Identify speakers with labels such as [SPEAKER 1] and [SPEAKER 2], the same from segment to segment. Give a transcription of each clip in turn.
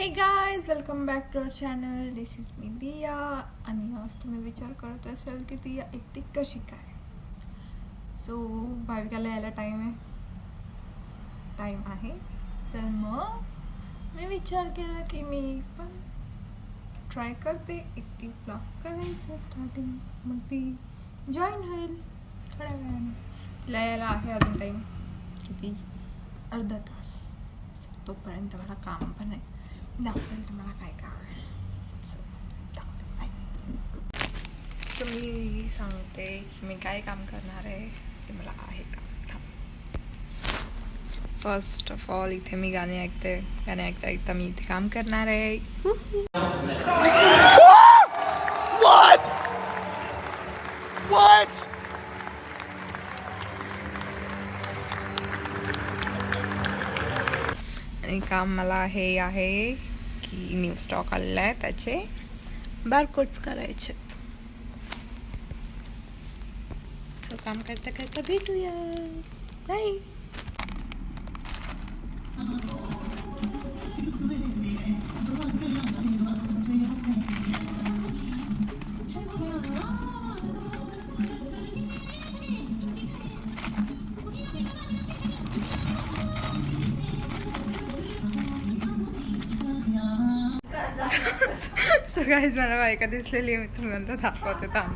[SPEAKER 1] हे guys, welcome back to our channel. This is me Diya. आणि आज तुम्ही विचार करत असाल की दिया एकटी कशी काय. सो भाविकाला यायला टाईम आहे. तर मग मी विचार केला की मी पण ट्राय करते एकटी ब्लॉग करायचं स्टार्टिंग. मग ती जॉईन होईल थोड्या वेळाने. तिला यायला आहे अजून टाईम, किती अर्धा तास. तोपर्यंत मला काम पण आहे. दाखवेल तुम्हाला काय काम आहे. तर मी सांगते की मी काय काम करणार आहे ते मला आहे काम. फर्स्ट ऑफ ऑल इथे मी गाणे ऐकता मी इथे काम करणार आहे.
[SPEAKER 2] What?
[SPEAKER 1] आणि काम मला हे आहे की न्यू स्टॉक आलेला आहे, त्याचे बारकोड्स करायचे. सो काम करता करता भेटूया. बाय. सो गाईज, मला बायका दिसलेली आहे. मी तुम्हाला दाखवते थांब.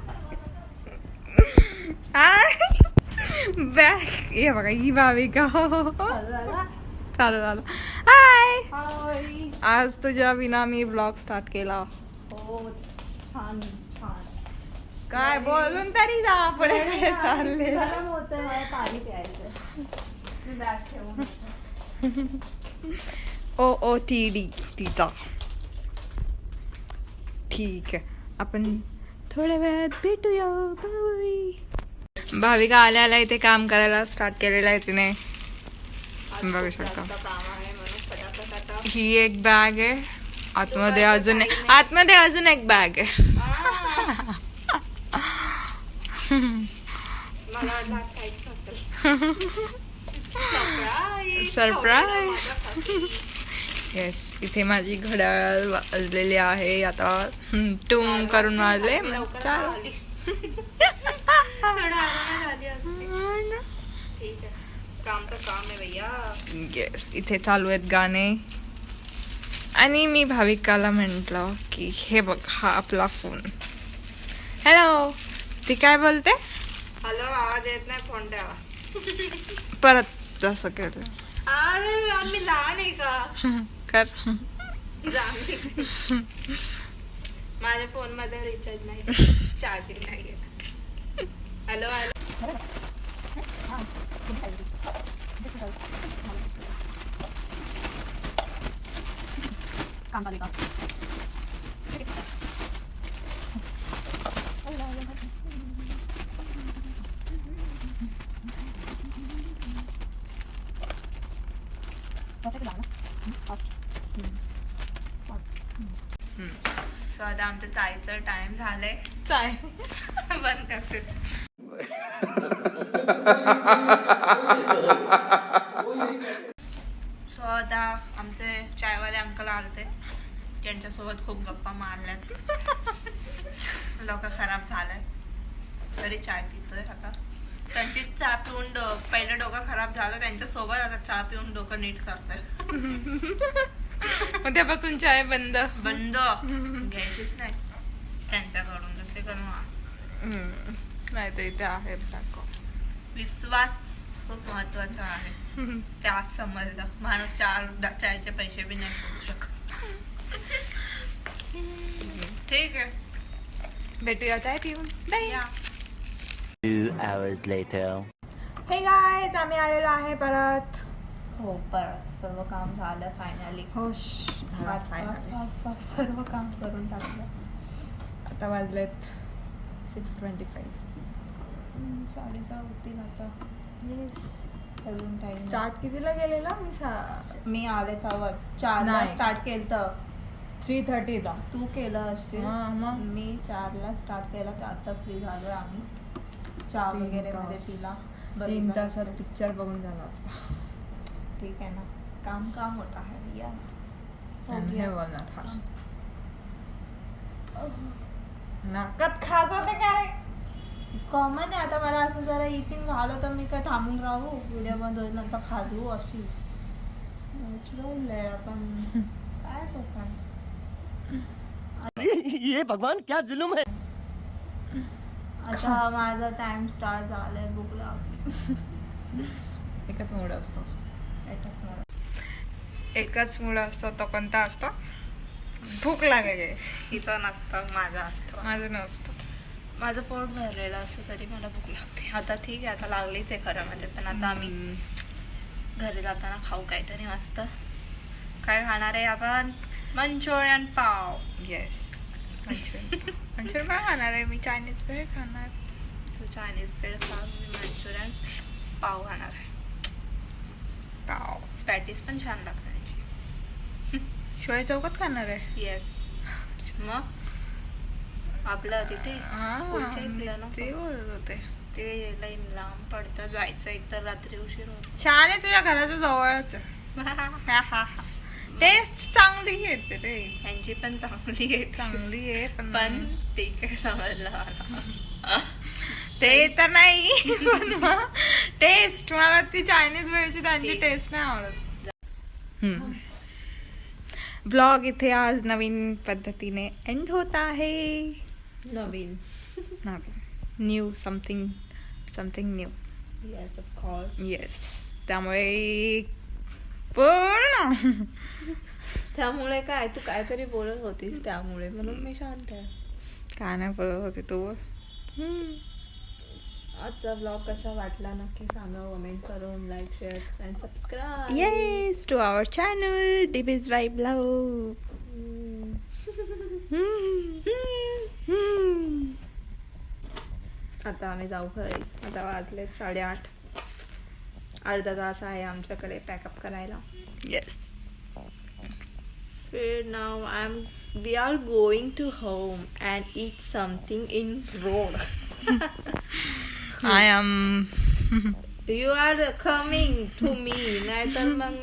[SPEAKER 1] बॅग ये बघा, ही भाविका. चालू झालं. हाय. आज तुझ्या विना मी ब्लॉग स्टार्ट केला.
[SPEAKER 3] छान छान.
[SPEAKER 1] काय बोलून तरी जा. पुढे काय चालले.
[SPEAKER 3] गरम होतंय, मला पाणी प्यायचं. मी बॅग ठेवून
[SPEAKER 1] OOTD तिचा. ठीक आहे, आपण थोड्या वेळात भेटूया. बाय. भाविका आल्या इथे काम करायला स्टार्ट केलेलं आहे तिने. बघू शकता. ही एक बॅग आहे. आतमध्ये अजून एक बॅग आहे. सरप्राईज. येस, इथे माझी घड्याळ वाजलेली आहे. आता टूम करून वाजले. येस, इथे चालू आहेत गाणे. आणि मी भाविकाला म्हटलं की हे बघ, हा आपला फोन. हॅलो. ती काय बोलते?
[SPEAKER 3] हॅलो, आवाज येत नाही, फोन ठेवा.
[SPEAKER 1] परत जसं केलं.
[SPEAKER 3] अरे आम्ही लहान आहे का?
[SPEAKER 1] कर.
[SPEAKER 3] माझ्या फोन मध्ये रिचार्ज नाही, चार्जिंग नाही. Hello hello.
[SPEAKER 1] काम चालू का? सो आता आमचं चायचं टाइम झालंय. चाय बंद करते. सो आता आमचे चायवाले अंकल आलते, त्यांच्यासोबत खूप गप्पा मारल्यात. डोकं खराब झालंय तरी चाय पितोय. आता त्यांची चहा पिऊन पहिलं डोकं खराब झालं त्यांच्यासोबत, आता चहा पिऊन डोकं नीट करतोय. उद्यापासून चाय बंद घ्यायचीच नाही त्यांच्याकडून. जसे करून नाही तर इथे आहे. विश्वास खूप महत्वाचा आहे. त्यात समजलं. माणूस चायचे पैसे बी नाही करू शकत. ठीक आहे, भेटूया चाय पिऊन. बाय.
[SPEAKER 2] 2 hours later.
[SPEAKER 1] हे गाईज, आम्ही आलेलो आहे परत.
[SPEAKER 3] हो, परत सर्व काम झालं फायनली.
[SPEAKER 1] खुश.
[SPEAKER 3] सर्व काम करून टाकलं.
[SPEAKER 1] आता वाजलेत 6:25.
[SPEAKER 3] 6:30 होतील आता.
[SPEAKER 1] येस.
[SPEAKER 3] अजून टाइम.
[SPEAKER 1] स्टार्ट कितीला गेलेला?
[SPEAKER 3] मी आले तेव्हा 4ला
[SPEAKER 1] नाही.
[SPEAKER 3] स्टार्ट केलं.
[SPEAKER 1] 3:30ला.
[SPEAKER 3] तू केलं असशील.
[SPEAKER 1] मग
[SPEAKER 3] मी 4ला स्टार्ट केला, तर आता फ्री झालोय आम्ही. चहा वगैरे मध्ये पिला.
[SPEAKER 1] 3 तासात पिक्चर बघून झाला असता.
[SPEAKER 3] ठीक आहे ना, काम होता है. या
[SPEAKER 4] आणि हे वॉलनट हा नाकात खात होते काय.
[SPEAKER 1] कॉमन आहे आता. मला असं जरा इचिंग झालं तर मी काय थांबून राहू, उद्या बंद होईल नंतर खाजवू अशी उचलवलंय आपण. काय होता
[SPEAKER 2] ये भगवान क्या जुलुम है.
[SPEAKER 1] आता माझा टाइम स्टार्ट झालाय. भूक लागली.
[SPEAKER 4] एकच मूड असतो.
[SPEAKER 3] एकच मुलं असतो. तो कोणता असतो? भूक लागेल.
[SPEAKER 1] हिचा नसतं, माझा असतं.
[SPEAKER 3] माझं नसतं.
[SPEAKER 1] माझं पोट भरलेलं असतं तरी मला भूक लागते. आता ठीक आहे, आता लागलीच आहे खरं म्हणजे. पण आता आम्ही घरी जाताना खाऊ काहीतरी मस्त. काय खाणार आहे आपण? मंचुरियन पाव.
[SPEAKER 3] येस. मंचुरियन काय खाणार आहे मी? चायनीज भेळ खाणार.
[SPEAKER 1] तू चायनीज भेळ खा, मी मंचुरियन पाव खाणार आहे.
[SPEAKER 3] पाव.
[SPEAKER 1] पॅटीस पण छान लागते त्याची.
[SPEAKER 3] शिवाय चौकात खाणार आहे.
[SPEAKER 1] येस. मग आपलं तिथे स्कूलच्या इकडलं ना,
[SPEAKER 3] ते बोलत होते.
[SPEAKER 1] ते लई लांब पडतं जायचं. एक तर रात्री उशीर होतो.
[SPEAKER 3] छान आहे, तुझ्या घराच्या जवळच आहे. टेस्ट चांगली येते रे.
[SPEAKER 1] यांची पण चांगली आहे.
[SPEAKER 3] चांगली आहे
[SPEAKER 1] पण ते काय समजलं मला.
[SPEAKER 3] ते तर नाही पण टेस्ट मला ती चायनीज वेळची त्यांची टेस्ट नाही आवडत. ब्लॉग इथे आज नवीन पद्धतीने एंड होता आहे.
[SPEAKER 1] नवीन.
[SPEAKER 3] New something new.
[SPEAKER 1] Yes of course.
[SPEAKER 3] Yes. त्यामुळे पूर्ण
[SPEAKER 1] त्यामुळे काय, तू काहीतरी बोलत होतीस त्यामुळे, म्हणून मी शांत आहे.
[SPEAKER 3] काय नाही बोलत होते तू.
[SPEAKER 1] आजचा ब्लॉग कसा वाटला नक्की सांगा कमेंट करून. Like, share and subscribe.
[SPEAKER 3] Yes to our channel DB's vibe blog.
[SPEAKER 1] आता आम्ही जाऊ घरी. आता वाजले 8:30. अर्धा तास आहे आमच्याकडे पॅकअप करायला.
[SPEAKER 3] Yes.
[SPEAKER 1] Now we are going to home and eat something in road.
[SPEAKER 3] I am
[SPEAKER 1] You are coming to me. नाहीतर मग